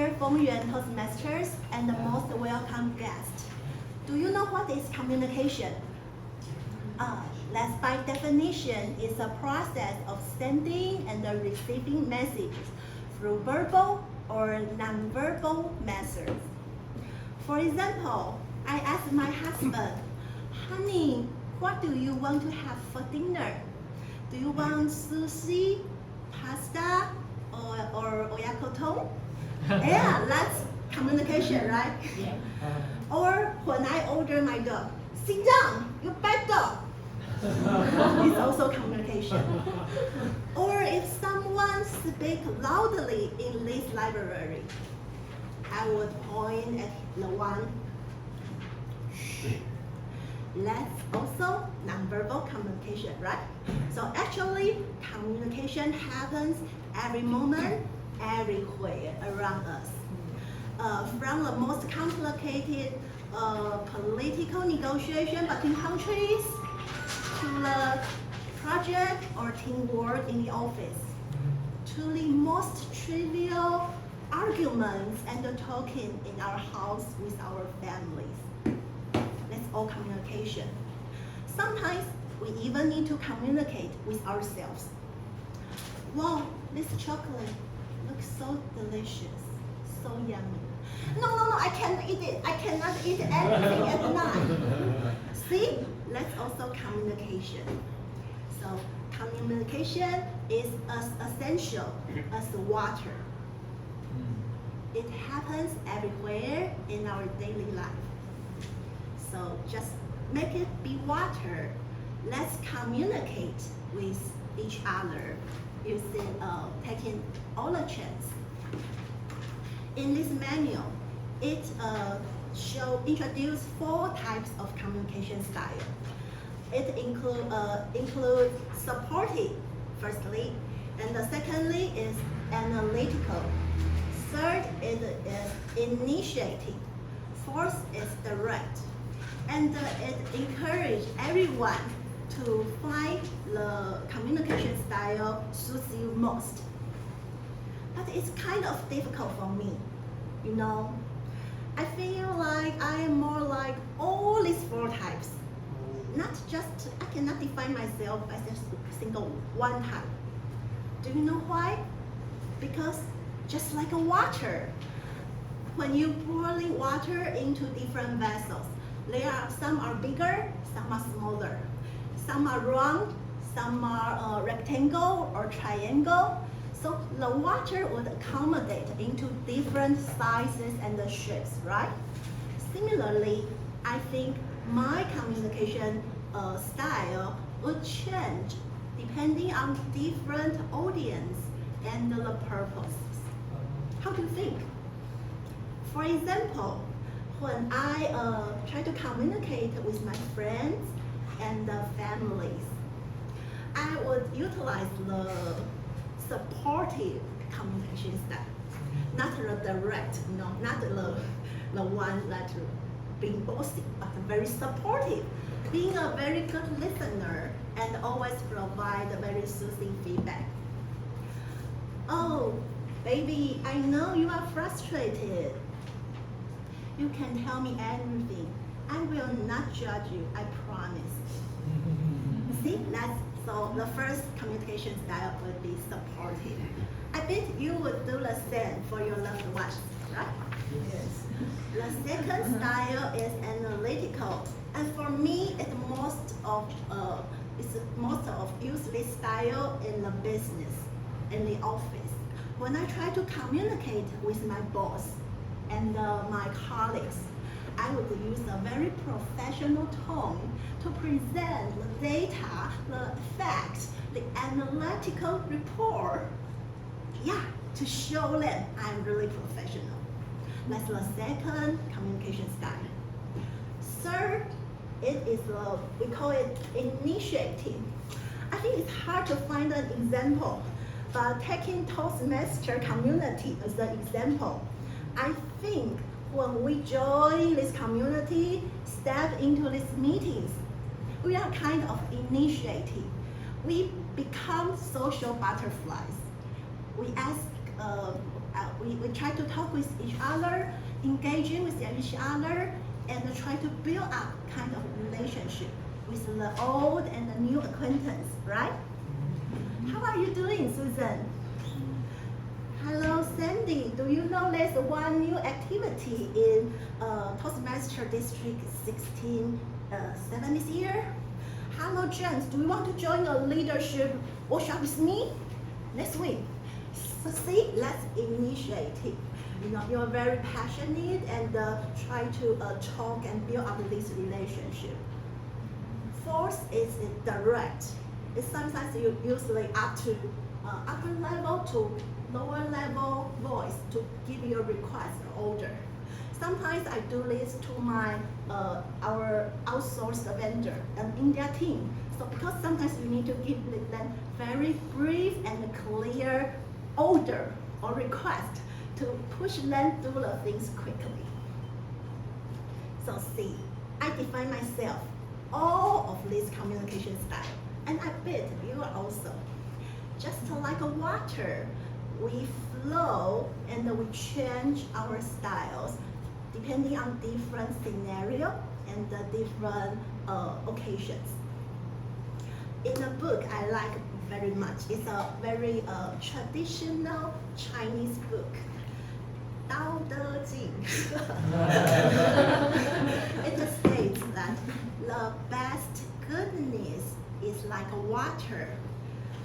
dear Fongyuan Toastmasters and the most welcome guest. Do you know what is communication? That by definition is a process of sending and receiving messages through verbal or non-verbal methods. For example, I asked my husband, honey, what do you want to have for dinner? Do you want sushi, pasta, or oyakodon? Yeah, that's communication, right? Yeah. Or when I order my dog, sit down, you bad dog. It's also communication. Or if someone speaks loudly in this library, I would point at the one. That's also nonverbal communication, right? So actually, communication happens every moment, everywhere around us. From the most complicated political negotiation between countries to the project or teamwork in the office, to the most trivial arguments and talking in our house with our families. That's all communication. Sometimes we even need to communicate with ourselves. Wow, this chocolate looks so delicious, so yummy. No, I can't eat it. I cannot eat anything at night. See, that's also communication. So communication is as essential as water. It happens everywhere in our daily life. So just make it be water. Let's communicate with each other using taking all the chance. In this manual, it introduce 4 types of communication style. It includes supportive, firstly, and the secondly is analytical. Third is initiating. Fourth is direct. And it encourages everyone to find the communication style suits you most. But it's kind of difficult for me, you know. I feel like I am more like all these 4 types. I cannot define myself as a single one type. Do you know why? Because just like a water, when you pouring water into different vessels, some are bigger, some are smaller. Some are round, some are rectangle or triangle. So the water would accommodate into different sizes and shapes, right? Similarly, I think my communication style would change depending on different audience and the purpose. How do you think? For example, when I try to communicate with my friends and families, I would utilize the supportive communication style, not the direct, not the one that being bossy, but very supportive, being a very good listener and always provide very soothing feedback. Oh, baby, I know you are frustrated. You can tell me everything. I will not judge you, I promise. See, so the first communication style would be supportive. I bet you would do the same for your loved ones, right? Yes. The second style is analytical, and for me, it's most of use this style in the business, in the office. When I try to communicate with my boss and my colleagues, I would use a very professional tone to present the data, the facts, the analytical report. Yeah, to show them I'm really professional. That's the second communication style. Third, we call it initiating. I think it's hard to find an example, but taking Toastmaster community as an example, I think when we join this community, step into these meetings, we are kind of initiating. We become social butterflies. We ask we try to talk with each other, engaging with each other, and try to build up kind of relationship with the old and the new acquaintance, right? How are you doing, Susan? Hello, Sandy. Do you know there's one new activity in Toastmaster District 16-7 this year? Hello, James. Do you want to join a leadership workshop with me next week? So see, let's initiate it. You know, you're very passionate and try to talk and build up this relationship. Fourth is direct. It's sometimes you usually up to upper level to lower level voice to give your request or order. Sometimes I do this to my our outsourced vendor and in their team. So because sometimes you need to give them very brief and clear order or request to push them do the things quickly. So see, I define myself all of this communication style, and I bet you are also. Just like a water, we flow and we change our styles depending on different scenario and the different occasions. In the book I like very much, it's a very traditional Chinese book, Dao De Jing. It states that the best goodness is like a water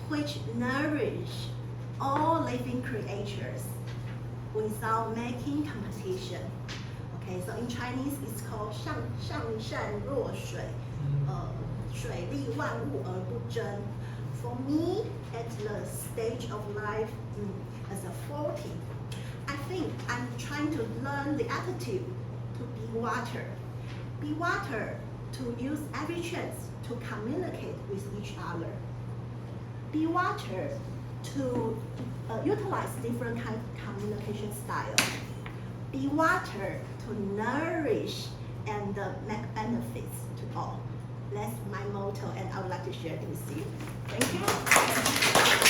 which nourish all living creatures without making competition. Okay, so in Chinese it's called 上善若水, 水利万物而不争. For me, at the stage of life as a 40, I think I'm trying to learn the attitude to be water. Be water to use every chance to communicate with each other. Be water to utilize different kind of communication style. Be water to nourish and make benefits to all. That's my motto, and I would like to share it with you. Thank you.